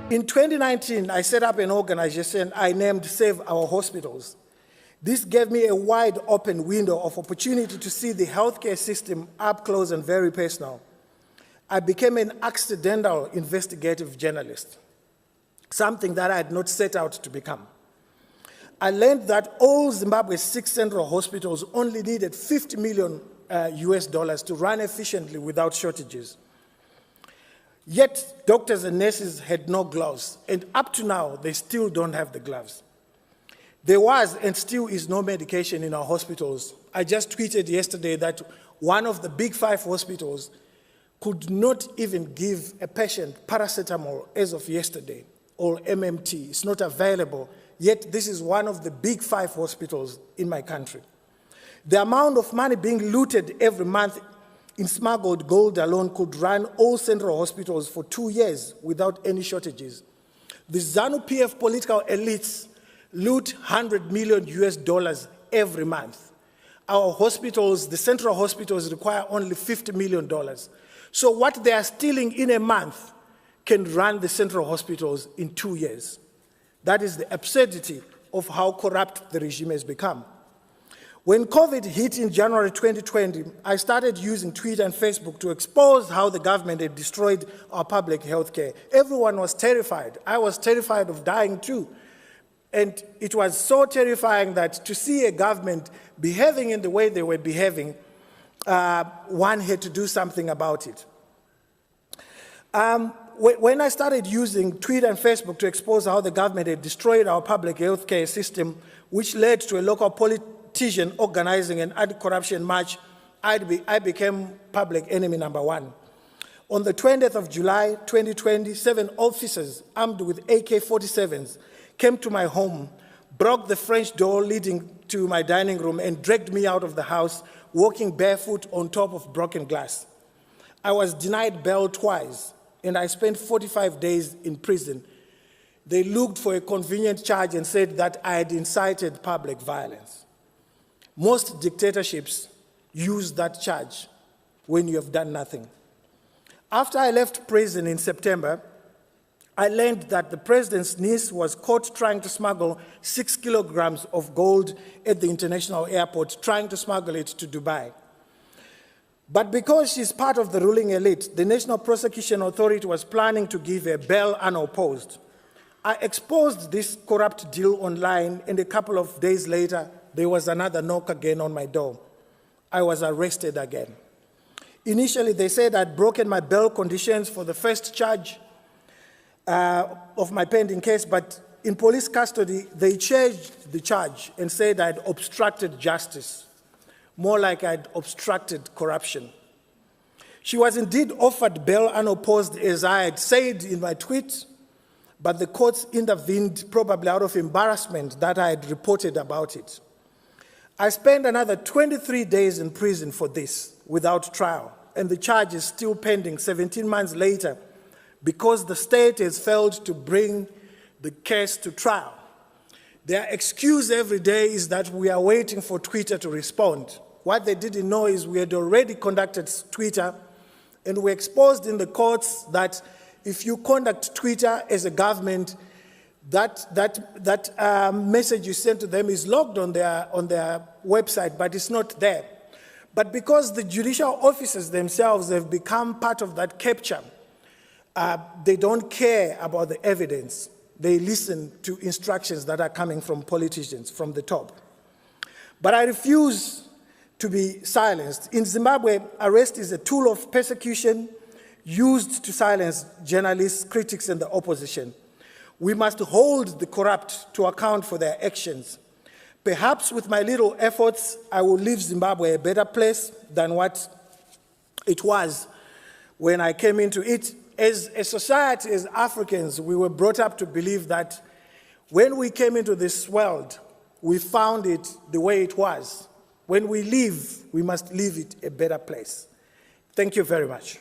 In 2019, I set up an organization I named Save Our Hospitals. This gave me a wide open window of opportunity to see the healthcare system up close and very personal. I became an accidental investigative journalist, something that I had not set out to become. I learned that all Zimbabwe's 6 central hospitals only needed $50 million US to run efficiently without shortages. Yet, doctors and nurses had no gloves, and up to now, they still don't have the gloves. There was and still is no medication in our hospitals. I just tweeted yesterday that one of the big 5 hospitals could not even give a patient paracetamol as of yesterday, or MMT. It's not available, yet this is one of the big 5 hospitals in my country. The amount of money being looted every month in smuggled gold alone could run all central hospitals for 2 years without any shortages. The ZANU-PF political elites loot $100 million US every month. Our hospitals, the central hospitals, require only $50 million. So what they are stealing in a month can run the central hospitals in 2 years. That is the absurdity of how corrupt the regime has become. When COVID hit in January 2020, I started using Twitter and Facebook to expose how the government had destroyed our public health care. Everyone was terrified. I was terrified of dying too. And it was so terrifying that to see a government behaving in the way they were behaving, one had to do something about it. When I started using Twitter and Facebook to expose how the government had destroyed our public health care system, which led to a local politician organizing an anti-corruption march, I became public enemy number 1. On the 20th of July, 2020, 7 officers armed with AK-47s came to my home, broke the French door leading to my dining room, and dragged me out of the house, walking barefoot on top of broken glass. I was denied bail twice, and I spent 45 days in prison. They looked for a convenient charge and said that I had incited public violence. Most dictatorships use that charge when you have done nothing. After I left prison in September, I learned that the president's niece was caught trying to smuggle 6 kilograms of gold at the international airport, trying to smuggle it to Dubai. But because she's part of the ruling elite, the National Prosecution Authority was planning to give her bail unopposed. I exposed this corrupt deal online, and a couple of days later, there was another knock again on my door. I was arrested again. Initially, they said I'd broken my bail conditions for the first charge of my pending case, but in police custody, they changed the charge and said I'd obstructed justice, more like I'd obstructed corruption. She was indeed offered bail unopposed, as I had said in my tweet, but the courts intervened, probably out of embarrassment that I had reported about it. I spent another 23 days in prison for this without trial, and the charge is still pending 17 months later because the state has failed to bring the case to trial. Their excuse every day is that we are waiting for Twitter to respond. What they didn't know is we had already conducted Twitter, and we exposed in the courts that if you conduct Twitter as a government, that message you send to them is logged on their website, but it's not there. But because the judicial officers themselves have become part of that capture, they don't care about the evidence. They listen to instructions that are coming from politicians from the top. But I refuse to be silenced. In Zimbabwe, arrest is a tool of persecution used to silence journalists, critics, and the opposition. We must hold the corrupt to account for their actions. Perhaps with my little efforts, I will leave Zimbabwe a better place than what it was when I came into it. As a society, as Africans, we were brought up to believe that when we came into this world, we found it the way it was. When we leave, we must leave it a better place. Thank you very much.